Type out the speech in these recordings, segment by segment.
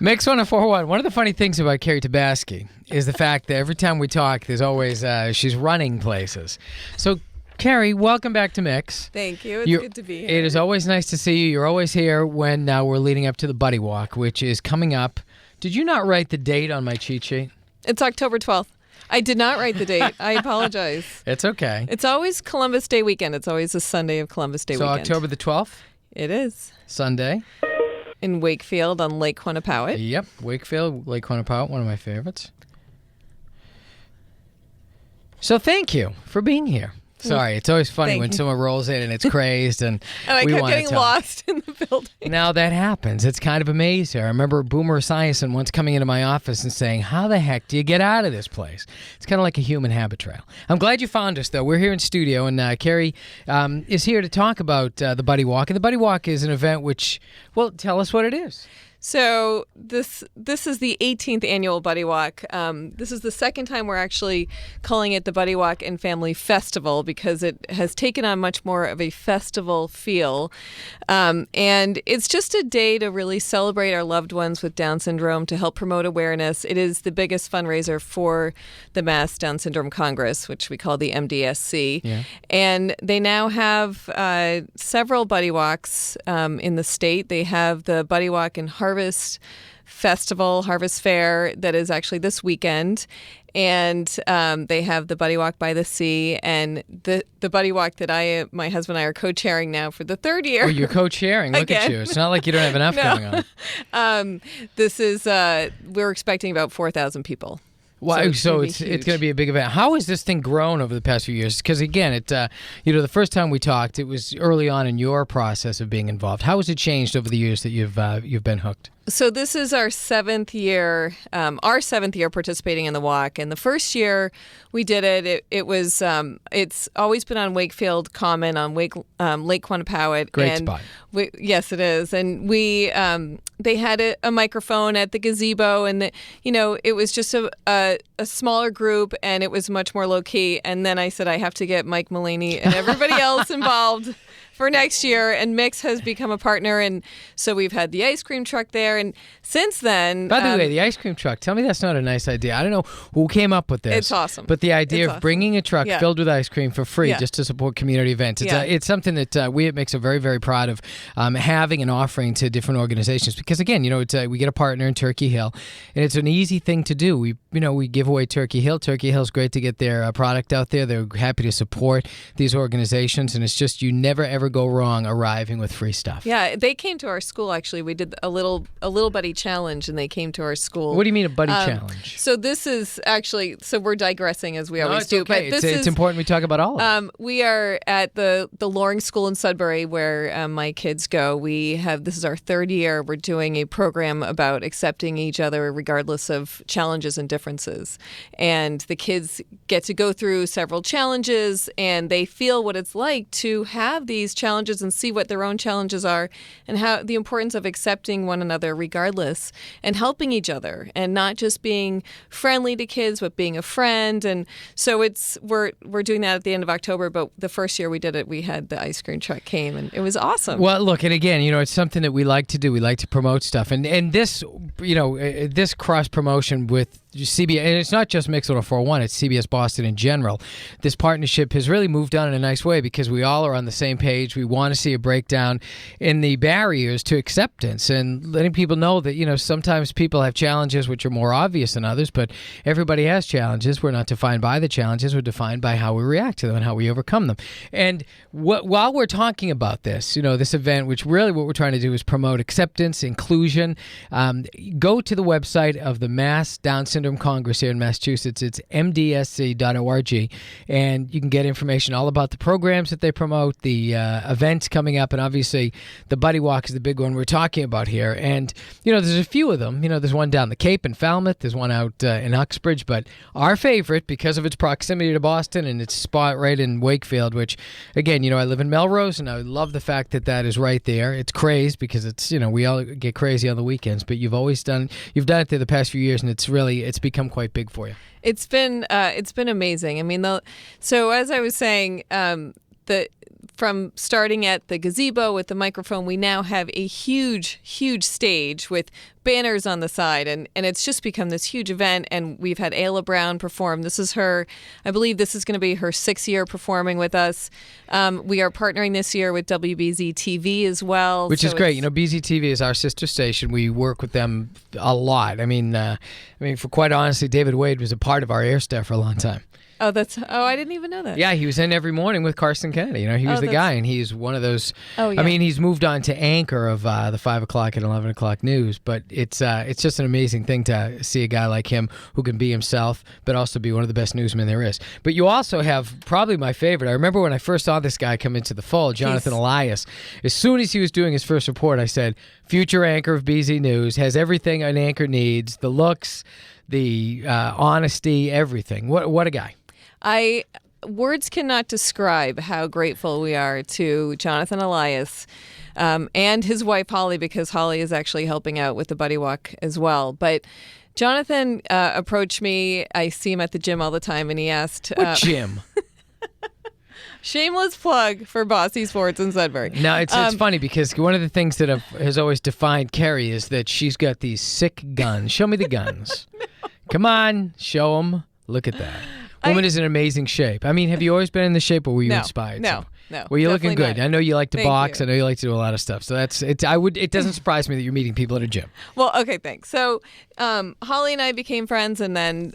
Mix 104.1. One of the funny things about Kerri Tabasky is the fact that every time we talk, there's always she's running places. So, Kerri, welcome back to Mix. Thank you. It's good to be here. It is always nice to see you. You're always here when we're leading up to the Buddy Walk, which is coming up. Did you not write the date on my cheat sheet? It's October 12th. I did not write the date. I apologize. It's okay. It's always Columbus Day weekend. It's always a Sunday of Columbus Day weekend. So October the 12th? It is. Sunday. In Wakefield on Lake Quannapowitt. Yep, Wakefield, Lake Quannapowitt, one of my favorites. So thank you for being here. Sorry, it's always funny when someone rolls in and it's crazed and I kept getting lost in the building. Now that happens. It's kind of amazing. I remember Boomer Esiason once coming into my office and saying, how the heck do you get out of this place? It's kind of like a human habit trail. I'm glad you found us, though. We're here in studio, and Kerri is here to talk about the Buddy Walk. And the Buddy Walk is an event which, well, tell us what it is. So this is the 18th annual Buddy Walk. This is the second time we're actually calling it the Buddy Walk and Family Festival because it has taken on much more of a festival feel. And it's just a day to really celebrate our loved ones with Down syndrome, to help promote awareness. It is the biggest fundraiser for the Mass Down Syndrome Congress, which we call the MDSC. Yeah. And they now have several Buddy Walks in the state. They have the Buddy Walk in Harvest Fair that is actually this weekend, and they have the Buddy Walk by the Sea, and the Buddy Walk that my husband and I are co-chairing now for the third year. Oh, you're co-chairing. Look at you. It's not like you don't have enough going on. This is we're expecting about 4,000 people. Wow, so it's going to be a big event. How has this thing grown over the past few years? Because again, the first time we talked, it was early on in your process of being involved. How has it changed over the years that you've been hooked? So this is our seventh year participating in the walk. And the first year we did it, it was it's always been on Wakefield Common on Lake Quannapowitt. Great spot. Yes, it is. And they had a microphone at the gazebo, and it was just a smaller group, and it was much more low key. And then I said I have to get Mike Mulaney and everybody else involved for next year, and Mix has become a partner, and so we've had the ice cream truck there, and since then... By the way, the ice cream truck, tell me that's not a nice idea. I don't know who came up with this. It's awesome. But the idea of bringing a truck filled with ice cream for free just to support community events, it's something that we at Mix are very, very proud of having and offering to different organizations, because again, we get a partner in Turkey Hill, and it's an easy thing to do. We give away Turkey Hill. Turkey Hill's great to get their product out there. They're happy to support these organizations, and it's just you never, ever go wrong arriving with free stuff. Yeah, they came to our school, actually. We did a little buddy challenge, and they came to our school. What do you mean a buddy challenge? So this is actually, we're digressing as we always do. Okay. But it's important we talk about all of it. We are at the Loring School in Sudbury, where my kids go. This is our third year. We're doing a program about accepting each other regardless of challenges and differences. And the kids get to go through several challenges, and they feel what it's like to have these challenges and see what their own challenges are, and how the importance of accepting one another regardless, and helping each other, and not just being friendly to kids, but being a friend. And so we're doing that at the end of October, but the first year we did it, we had the ice cream truck came, and it was awesome. Well, look, and again, it's something that we like to do. We like to promote stuff, and this, this cross promotion with CBS, and it's not just Mix 104.1, it's CBS Boston in general. This partnership has really moved on in a nice way because we all are on the same page. We want to see a breakdown in the barriers to acceptance and letting people know that, sometimes people have challenges which are more obvious than others, but everybody has challenges. We're not defined by the challenges. We're defined by how we react to them and how we overcome them. And while we're talking about this, this event, which really what we're trying to do is promote acceptance, inclusion, go to the website of the Mass Down Syndrome Congress here in Massachusetts. It's mdsc.org, and you can get information all about the programs that they promote, the events coming up, and obviously the Buddy Walk is the big one we're talking about here. And, there's a few of them. There's one down the Cape in Falmouth, there's one out in Uxbridge, but our favorite, because of its proximity to Boston and its spot right in Wakefield, which, again, I live in Melrose, and I love the fact that that is right there. It's crazy because it's, we all get crazy on the weekends, but you've done it there the past few years, and it's become quite big for you. It's been amazing. I mean, so as I was saying, from starting at the gazebo with the microphone, we now have a huge, huge stage with banners on the side, and it's just become this huge event. And we've had Ayla Brown perform. I believe this is going to be her 6th year performing with us. We are partnering this year with WBZ TV as well, which is great. BZ TV is our sister station. We work with them a lot. I mean, for quite honestly, David Wade was a part of our air staff for a long time. Oh, I didn't even know that. Yeah, he was in every morning with Carson Kennedy. He was the guy, and he's one of those. Oh, yeah. I mean, he's moved on to anchor of the 5 o'clock and 11 o'clock news, but it's just an amazing thing to see a guy like him who can be himself, but also be one of the best newsmen there is. But you also have probably my favorite. I remember when I first saw this guy come into the fold, Jonathan Elias. As soon as he was doing his first report, I said, future anchor of BZ News, has everything an anchor needs, the looks, the honesty, everything. What a guy. Words cannot describe how grateful we are to Jonathan Elias and his wife Holly, because Holly is actually helping out with the Buddy Walk as well. But Jonathan approached me. I see him at the gym all the time, and he asked... What gym? Shameless plug for Bossy Sports in Sudbury. Now, it's funny because one of the things that has always defined Kerri is that she's got these sick guns. Show me the guns. No. Come on, show them. Look at that. Woman is in amazing shape. I mean, have you always been in this shape, or were you inspired? No. Well, you're looking good. Not. I know you like to box. You. I know you like to do a lot of stuff. So it doesn't surprise me that you're meeting people at a gym. Well, okay, thanks. So Holly and I became friends, and then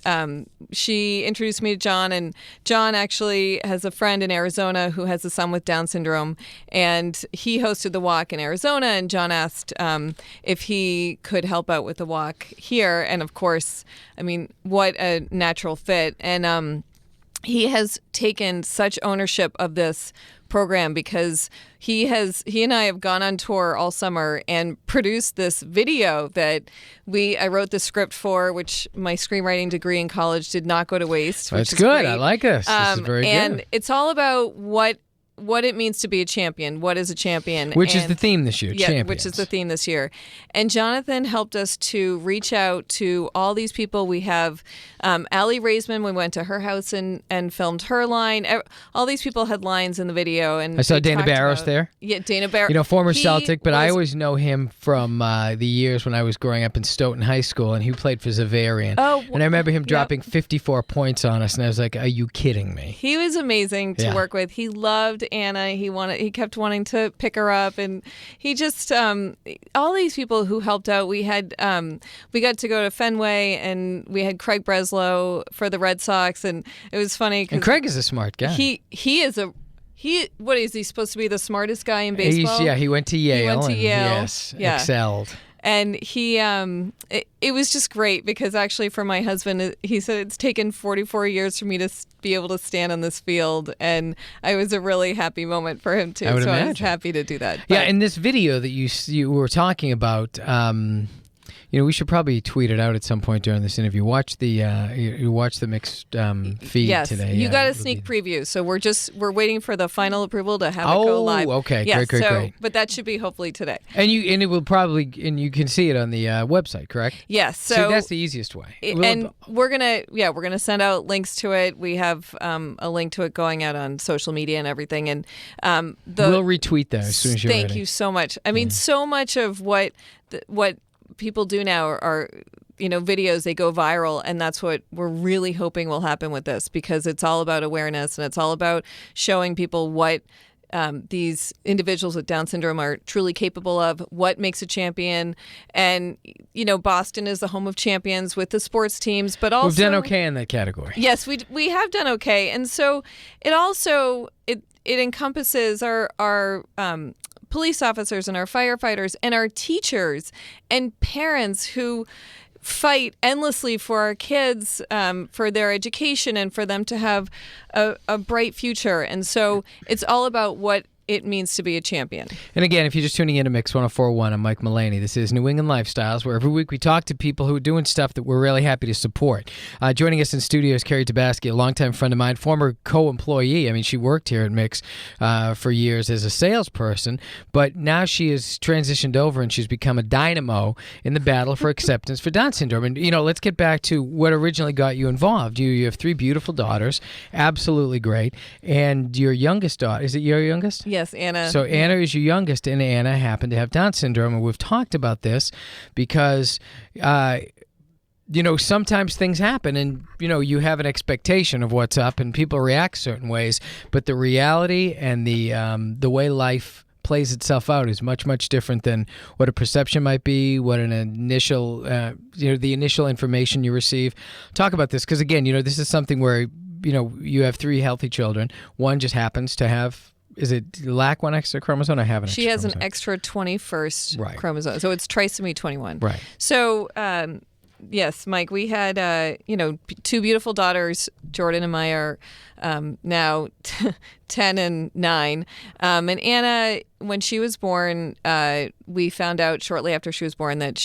she introduced me to John, and John actually has a friend in Arizona who has a son with Down syndrome, and he hosted the walk in Arizona, and John asked if he could help out with the walk here, and of course, I mean, what a natural fit. And he has taken such ownership of this program because he and I have gone on tour all summer and produced this video that I wrote the script for, which my screenwriting degree in college did not go to waste. That's good. Great. I like this. This is very good. And it's all about what it means to be a champion. What is a champion? Which is the theme this year, champions. Which is the theme this year. And Jonathan helped us to reach out to all these people. We have Allie Raisman. We went to her house and filmed her line. All these people had lines in the video. And I saw Dana Barros there. Yeah, Dana Barros. Former Celtic, but I always know him from the years when I was growing up in Stoughton High School, and he played for Zavarian. Oh, and I remember him dropping 54 points on us, and I was like, are you kidding me? He was amazing to work with. He loved Anna. He kept wanting to pick her up, and he just all these people who helped out. We had we got to go to Fenway, and we had Craig Breslow for the Red Sox, and it was funny. And Craig is a smart guy. What is he supposed to be, the smartest guy in baseball? He went to Yale. Yes, excelled. And he, it was just great because actually for my husband, he said it's taken 44 years for me to be able to stand on this field. And it was a really happy moment for him too. I was happy to do that. Yeah, and this video that you were talking about, we should probably tweet it out at some point during this interview. Watch the mixed feed today. You got a sneak preview, so we're waiting for the final approval to have it go live. Oh, okay, great. But that should be hopefully today. And it will probably, and you can see it on the website, correct? Yes. So that's the easiest way. And we're gonna send out links to it. We have a link to it going out on social media and everything. And we'll retweet that as soon as you're ready. Thank you so much. I mean, so much of what people do now are videos, they go viral, and that's what we're really hoping will happen with this, because it's all about awareness, and it's all about showing people what these individuals with Down syndrome are truly capable of, what makes a champion. And Boston is the home of champions with the sports teams, but also we've done okay in that category. Yes, we have done okay. And so it also it encompasses our police officers and our firefighters and our teachers and parents who fight endlessly for our kids, for their education and for them to have a bright future. And so it's all about what it means to be a champion. And again, if you're just tuning in to Mix 104.1, I'm Mike Mulaney. This is New England Lifestyles, where every week we talk to people who are doing stuff that we're really happy to support. Joining us in studio is Kerri Tabasky, a longtime friend of mine, former co-employee. I mean, she worked here at Mix for years as a salesperson, but now she has transitioned over and she's become a dynamo in the battle for acceptance for Down syndrome. And, let's get back to what originally got you involved. You have 3 beautiful daughters, absolutely great. And your youngest daughter, is it your youngest? Yes. Yes, Anna. So Anna is your youngest, and Anna happened to have Down syndrome, and we've talked about this because, sometimes things happen, and you have an expectation of what's up, and people react certain ways, but the reality and the way life plays itself out is much, much different than what a perception might be, what an initial, the initial information you receive. Talk about this, because again, this is something where, you have 3 healthy children. One just happens to have, is it lack one extra chromosome? I have an extra She has chromosome. an extra 21st Right. chromosome. So it's trisomy 21. Right. So, yes, Mike, we had, 2 beautiful daughters. Jordan and Maya are now 10 and 9. And Anna, when she was born, we found out shortly after she was born that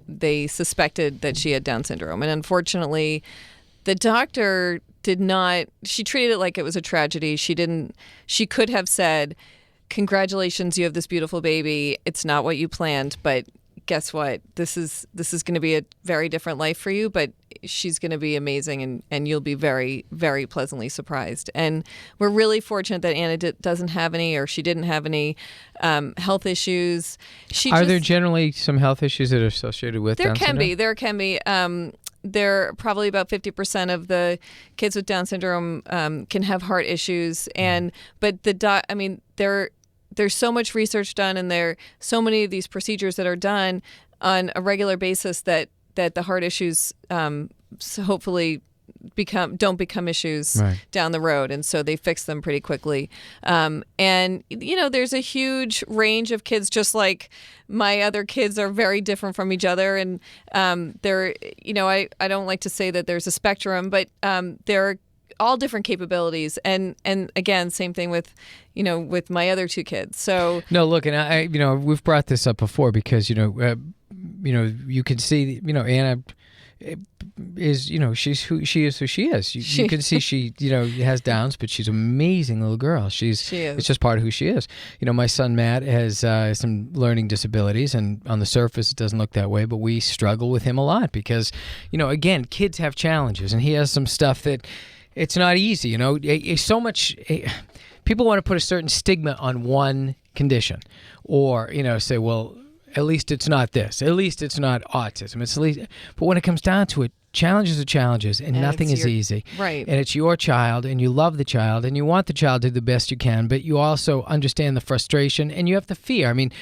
they suspected that she had Down syndrome. And unfortunately, the doctor she treated it like it was a tragedy. She could have said, congratulations, you have this beautiful baby. It's not what you planned, but guess what? This is going to be a very different life for you, but she's going to be amazing, and you'll be very, very pleasantly surprised. And we're really fortunate that Anna doesn't have any, or she didn't have any health issues. Are there generally some health issues that are associated with Down syndrome? There can be. There probably about 50% of the kids with Down syndrome can have heart issues, but there's so much research done, and there are so many of these procedures that are done on a regular basis that the heart issues hopefully don't become issues down the road, and so they fix them pretty quickly. And there's a huge range of kids, just like my other kids are very different from each other, and I don't like to say that there's a spectrum, but there are all different capabilities, and again, same thing with my other 2 kids. So no, look, and I we've brought this up before because you can see Anna is she's who she is. You can see she has Downs, but she's an amazing little girl. She is. It's just part of who she is. My son Matt has some learning disabilities, and on the surface it doesn't look that way, but we struggle with him a lot because again, kids have challenges, and he has some stuff that it's not easy. So much people want to put a certain stigma on one condition, or say, well, at least it's not this. At least it's not autism. But when it comes down to it, challenges are challenges, and nothing is easy. Right. And it's your child, and you love the child, and you want the child to do the best you can, but you also understand the frustration, and you have the fear. I mean,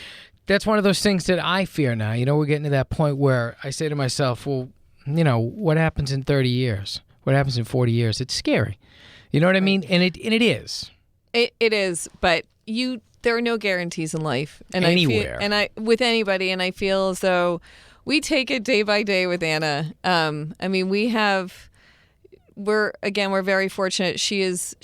that's one of those things that I fear now. We're getting to that point where I say to myself, well, what happens in 30 years? What happens in 40 years? It's scary. You know what I mean? And it is. It is, but there are no guarantees in life, and anywhere, with anybody, and I feel as though we take it day by day with Anna. We're very fortunate. She is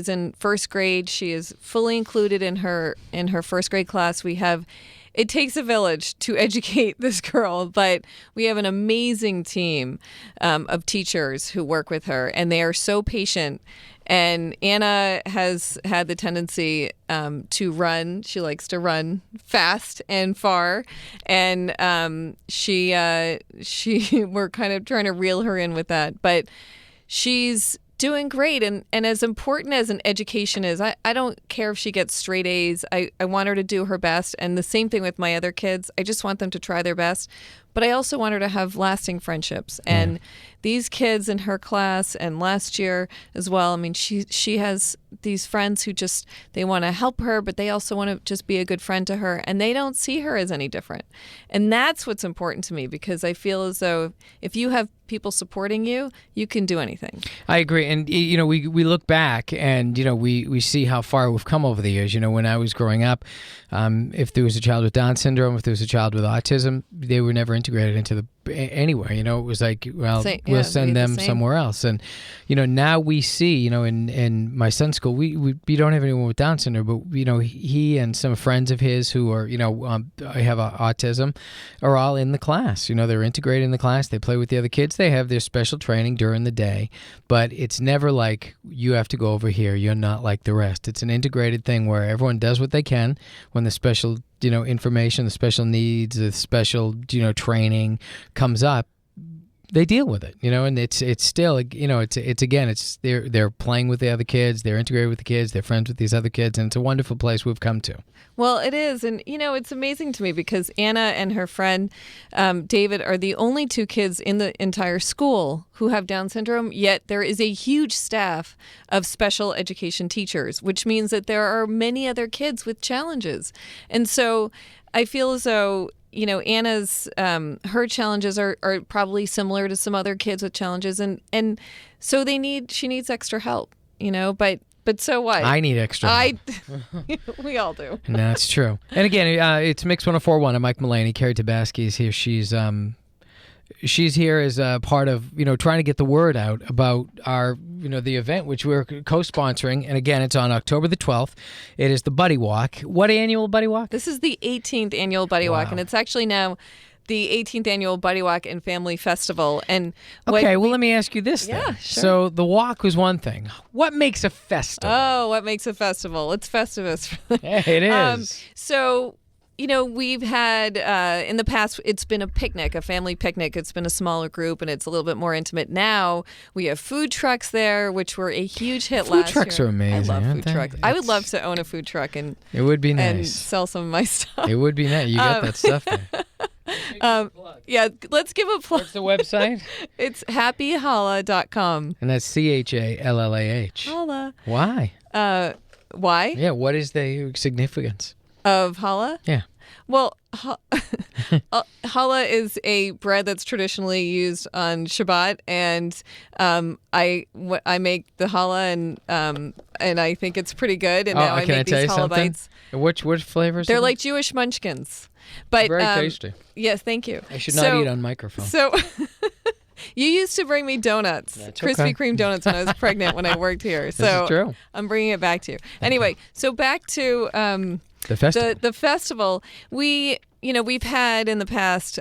in first grade. She is fully included in her first grade class. It takes a village to educate this girl, but we have an amazing team of teachers who work with her, and they are so patient. And Anna has had the tendency to run. She likes to run fast and far, and we're kind of trying to reel her in with that. But she's doing great, and as important as an education is, I don't care if she gets straight A's. I want her to do her best, and the same thing with my other kids. I just want them to try their best, but I also want her to have lasting friendships. And these kids in her class, and last year as well, she has these friends who they want to help her, but they also want to just be a good friend to her, and they don't see her as any different. And that's what's important to me, because I feel as though if you have people supporting you, you can do anything. I agree. And, we look back and, we see how far we've come over the years. When I was growing up, if there was a child with Down syndrome, if there was a child with autism, they were never integrated into anywhere. It was like, well, we'll send them somewhere else. And, now we see, in my son's school, we don't have anyone with Down syndrome, but, he and some friends of his who are, have autism are all in the class. They're integrated in the class. They play with the other kids. They have their special training during the day, but it's never like you have to go over here. You're not like the rest. It's an integrated thing where everyone does what they can when the special, information, the special needs, the special, training comes up. they deal with it, and it's still, it's they're playing with the other kids, they're integrated with the kids, they're friends with these other kids, and it's a wonderful place we've come to. Well, it is. And, it's amazing to me because Anna and her friend David are the only two kids in the entire school who have Down syndrome, yet there is a huge staff of special education teachers, which means that there are many other kids with challenges. And so I feel as though, Anna's, her challenges are probably similar to some other kids with challenges. And so she needs extra help, But so what? I need extra help. We all do. And that's true. And again, it's Mix 104.1. I'm Mike Mulaney. Kerri Tabasky is here. She's here as a part of, trying to get the word out about our, the event, which we're co-sponsoring. And again, it's on October the 12th. It is the Buddy Walk. What annual Buddy Walk? This is the 18th annual Buddy Walk, and it's actually now the 18th annual Buddy Walk and Family Festival. And let me ask you this then. Yeah, sure. So the walk was one thing. What makes a festival? Oh, what makes a festival? It's Festivus. It is. We've had, in the past, it's been a picnic, a family picnic. It's been a smaller group, and it's a little bit more intimate. Now we have food trucks there, which were a huge hit last year. Food trucks are amazing. I love food trucks. I would love to own a food truck and it would be nice. And sell some of my stuff. It would be nice. You got that stuff there. Yeah, let's give a plug. What's the website? It's happyholla.com. And that's CHALLAH. Holla. Why? Why? Yeah, what is the significance? Of challah? Yeah. Well, challah is a bread that's traditionally used on Shabbat, and I make the challah, and I think it's pretty good. And now I make these challah bites. Which flavors? They're like Jewish munchkins, but very tasty. Yes, thank you. I should not eat on microphone. So. You used to bring me donuts, Krispy Kreme donuts, when I was pregnant when I worked here. So this is true. I'm bringing it back to you. Anyway, so back to the festival. The festival. We've had in the past.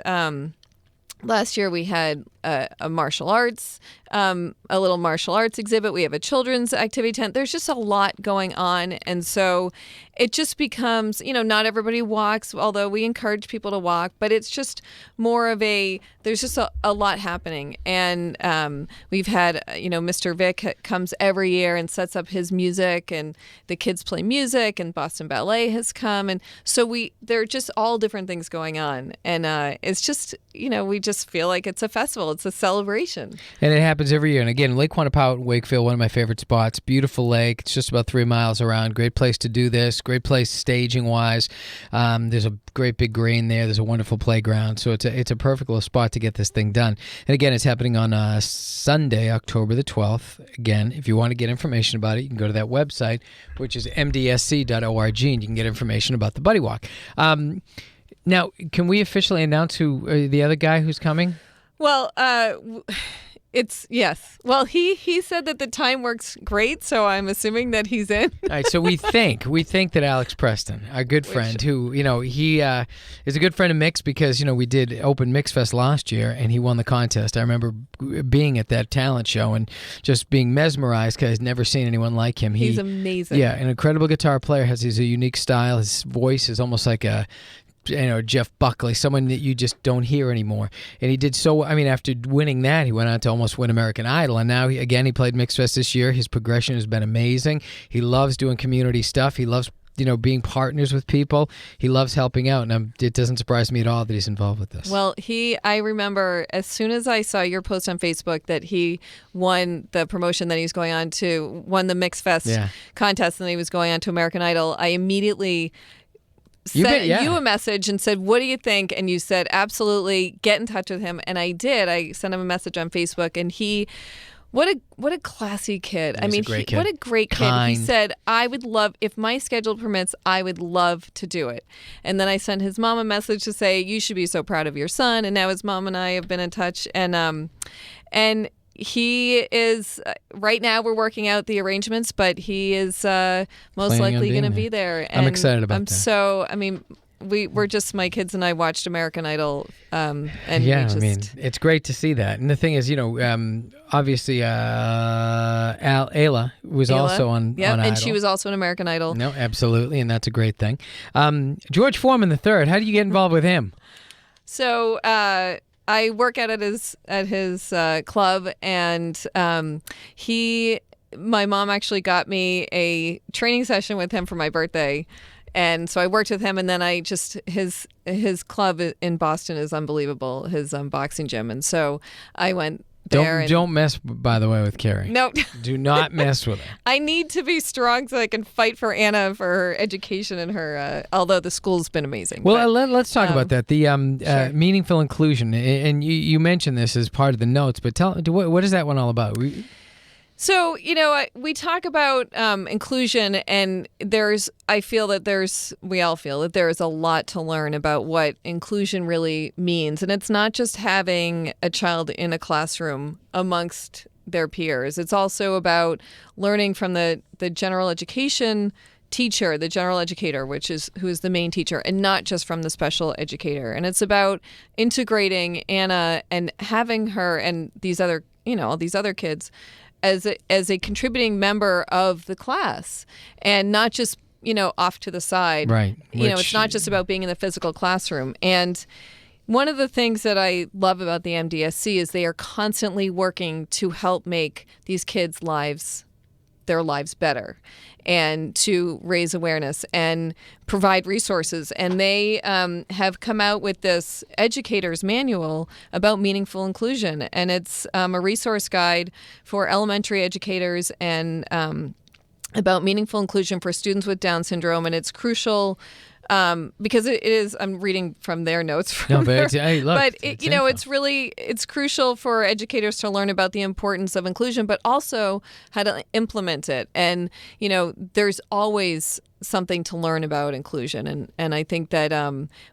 Last year we had a martial arts, a little martial arts exhibit. We have a children's activity tent. There's just a lot going on, and so it just becomes, not everybody walks, although we encourage people to walk, but it's just more of there's just a lot happening. And we've had, Mr. Vic comes every year and sets up his music, and the kids play music, and Boston Ballet has come. And so there are just all different things going on. And it's just, we just feel like it's a festival. It's a celebration. And it happens every year. And again, Lake Quantipout in Wakefield, one of my favorite spots. Beautiful lake. It's just about 3 miles around. Great place to do this. Great place staging-wise. There's a great big green there. There's a wonderful playground. So it's a perfect little spot to get this thing done. And again, it's happening on Sunday, October the 12th. Again, if you want to get information about it, you can go to that website, which is mdsc.org, and you can get information about the Buddy Walk. Now, can we officially announce who the other guy who's coming? Well, yes. Well, he said that the time works great, so I'm assuming that he's in. All right, so we think that Alex Preston, our good friend, who, he is a good friend of Mix because, we did Open Mix Fest last year, and he won the contest. I remember being at that talent show and just being mesmerized because I'd never seen anyone like him. He's amazing. Yeah, an incredible guitar player. He's a unique style. His voice is almost like a Jeff Buckley, someone that you just don't hear anymore. And he did so, after winning that, he went on to almost win American Idol. And now, he played Mixfest this year. His progression has been amazing. He loves doing community stuff. He loves, being partners with people. He loves helping out. And it doesn't surprise me at all that he's involved with this. Well, I remember as soon as I saw your post on Facebook that he won the promotion that he was going on to, won the Mixfest contest, and he was going on to American Idol, I immediately sent you a message and said, what do you think? And you said, absolutely, get in touch with him. And I did. I sent him a message on Facebook, and what a classy kid. He's a great kid. What a great Kind. kid. He said, I would love, if my schedule permits, I would love to do it. And then I sent his mom a message to say, you should be so proud of your son. And now his mom and I have been in touch. And he is, right now we're working out the arrangements, but he is most likely going to be there. And I'm excited about that. We're just, my kids and I watched American Idol. It's great to see that. And the thing is, obviously Ayla was also on Idol. And she was also an American Idol. No, absolutely, and that's a great thing. George Foreman III, how do you get involved with him? So I work out at his club, and my mom actually got me a training session with him for my birthday. And so I worked with him, and then his club in Boston is unbelievable, his boxing gym. And so I went there. Don't mess, by the way, with Kerri. No. Do not mess with her. I need to be strong so I can fight for Anna for her education and her, although the school's been amazing. Well, let's talk about that. The sure. meaningful inclusion. And you mentioned this as part of the notes, but what is that one all about? So, we talk about inclusion, and we all feel that there is a lot to learn about what inclusion really means. And it's not just having a child in a classroom amongst their peers. It's also about learning from the general education teacher, the general educator, who is the main teacher, and not just from the special educator. And it's about integrating Anna and having her and these other kids as a contributing member of the class, and not just off to the side. Right. It's not just about being in the physical classroom. And one of the things that I love about the MDSC is they are constantly working to help make these kids' their lives better, and to raise awareness and provide resources. And they have come out with this educator's manual about meaningful inclusion. And it's a resource guide for elementary educators and about meaningful inclusion for students with Down syndrome. And it's crucial because it is, I'm reading from their notes. It's crucial for educators to learn about the importance of inclusion, but also how to implement it. And, there's always something to learn about inclusion. And I think that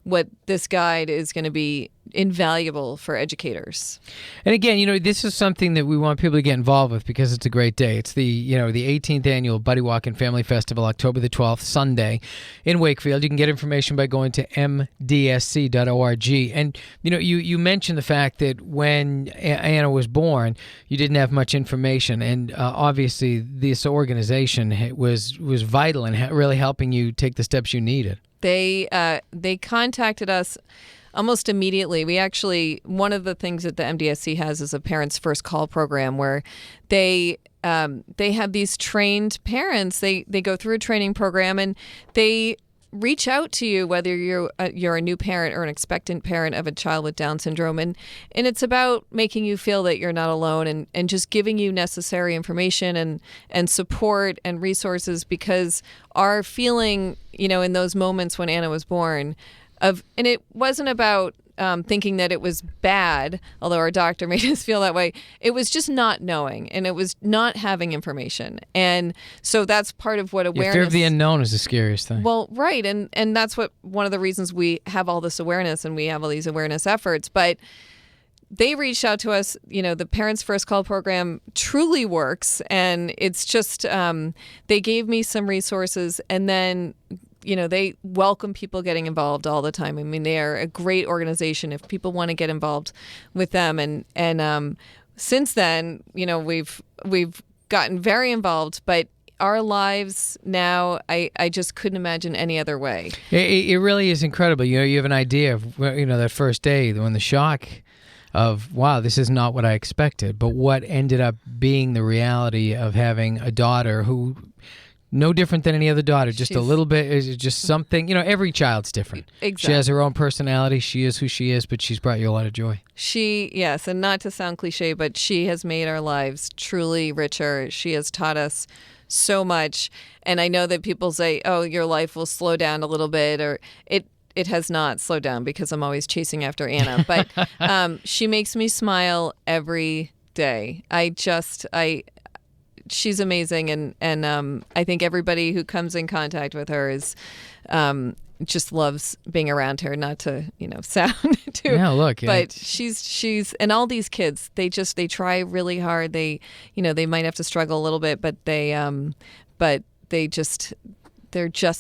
what this guide is going to be invaluable for educators. And again, this is something that we want people to get involved with because it's a great day. It's the 18th annual Buddy Walk and Family Festival, October the 12th, Sunday in Wakefield. You can get information by going to mdsc.org. And, you mentioned the fact that when Anna was born, you didn't have much information. And obviously this organization was vital in really helping you take the steps you needed. They contacted us almost immediately. We actually, one of the things that the MDSC has is a Parents First Call program where they have these trained parents. They go through a training program, and they reach out to you, whether you're a new parent or an expectant parent of a child with Down syndrome. And it's about making you feel that you're not alone, and just giving you necessary information and support and resources, because our feeling, in those moments when Anna was born, and it wasn't about thinking that it was bad, although our doctor made us feel that way. It was just not knowing, and it was not having information. And so that's part of what awareness... Fear of the unknown is the scariest thing. Well, right. And that's one of the reasons we have all this awareness, and we have all these awareness efforts. But they reached out to us. The Parents First Call program truly works. And it's just, they gave me some resources, and then they welcome people getting involved all the time. I mean, they are a great organization if people want to get involved with them. And since then, we've gotten very involved, but our lives now, I just couldn't imagine any other way. It really is incredible. You have an idea of, that first day when the shock of, wow, this is not what I expected, but what ended up being the reality of having a daughter who... no different than any other daughter, just a little bit, is just something, every child's different. Exactly. She has her own personality, she is who she is, but she's brought you a lot of joy. Yes, and not to sound cliche, but she has made our lives truly richer. She has taught us so much, and I know that people say, oh, your life will slow down a little bit, or it has not slowed down because I'm always chasing after Anna, but she makes me smile every day. She's amazing, and I think everybody who comes in contact with her is just loves being around her. Not to sound too, but she's and all these kids, they try really hard. They might have to struggle a little bit, but they're just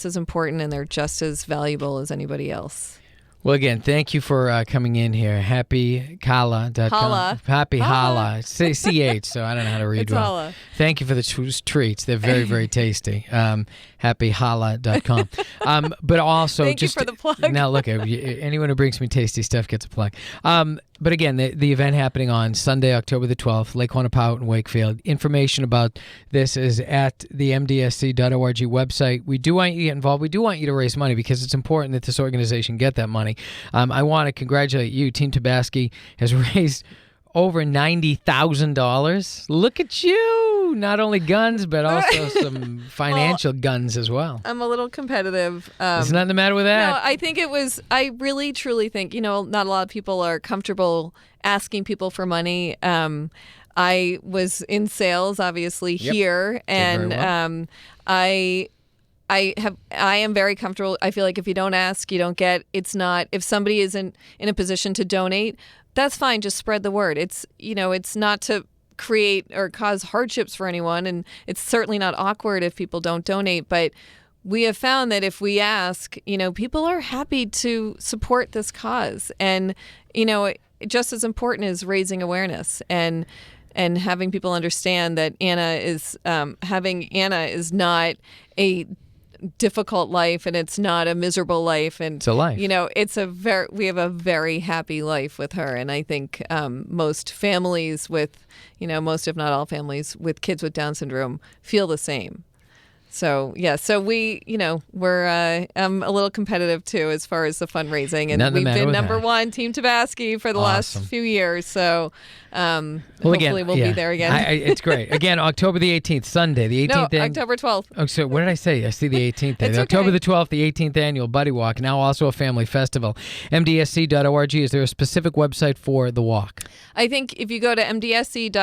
as important, and they're just as valuable as anybody else. Well, again, thank you for coming in here. HappyHalla.com. Holla. Happy Holla. Say CH, so I don't know how to read it's well. Holla. Thank you for the treats. They're very, very tasty. HappyHalla.com. But also, thank you for the plug. Now, look, anyone who brings me tasty stuff gets a plug. But again, the event happening on Sunday, October the 12th, Lake Quantipout in Wakefield. Information about this is at the mdsc.org website. We do want you to get involved. We do want you to raise money because it's important that this organization get that money. I want to congratulate you. Team Tabasky has raised over $90,000. Look at you. Not only guns, but also some financial guns as well. I'm a little competitive. There's nothing the matter with that. No, I really, truly think, not a lot of people are comfortable asking people for money. I was in sales, obviously, here, and I am very comfortable. I feel like if you don't ask, you don't get. It's not, if somebody isn't in a position to donate, that's fine. Just spread the word. It's not to create or cause hardships for anyone, and it's certainly not awkward if people don't donate. But we have found that if we ask, people are happy to support this cause, and just as important is raising awareness and having people understand that Anna is not a difficult life, and it's not a miserable life, and it's a life. We have a very happy life with her, and I think most families with, most if not all families with kids with Down syndrome feel the same. So we, we're I'm a little competitive too as far as the fundraising, and we've been number one, Team Tabasky, for the last few years. So hopefully we'll be there again. It's great. Again, October the 18th, Sunday, the 18th. No, October 12th. Oh, so what did I say? I see the 18th there. It's October okay. the 12th, the 18th annual Buddy Walk, now also a family festival. MDSC.org. Is there a specific website for the walk? I think if you go to mdsc.org,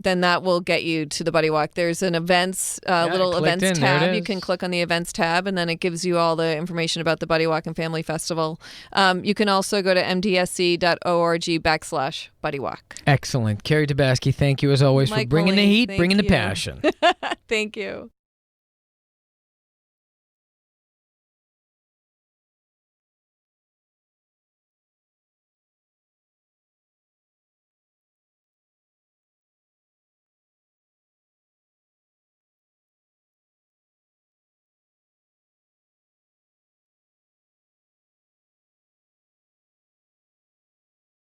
then that will get you to the Buddy Walk. There's an events, little events tab. You can click on the events tab, and then it gives you all the information about the Buddy Walk and Family Festival. You can also go to mdsc.org/Buddy Walk. Excellent. Kerri Tabasky, thank you as always Mike for bringing Mulaney, the heat, bringing the you. passion. Thank you.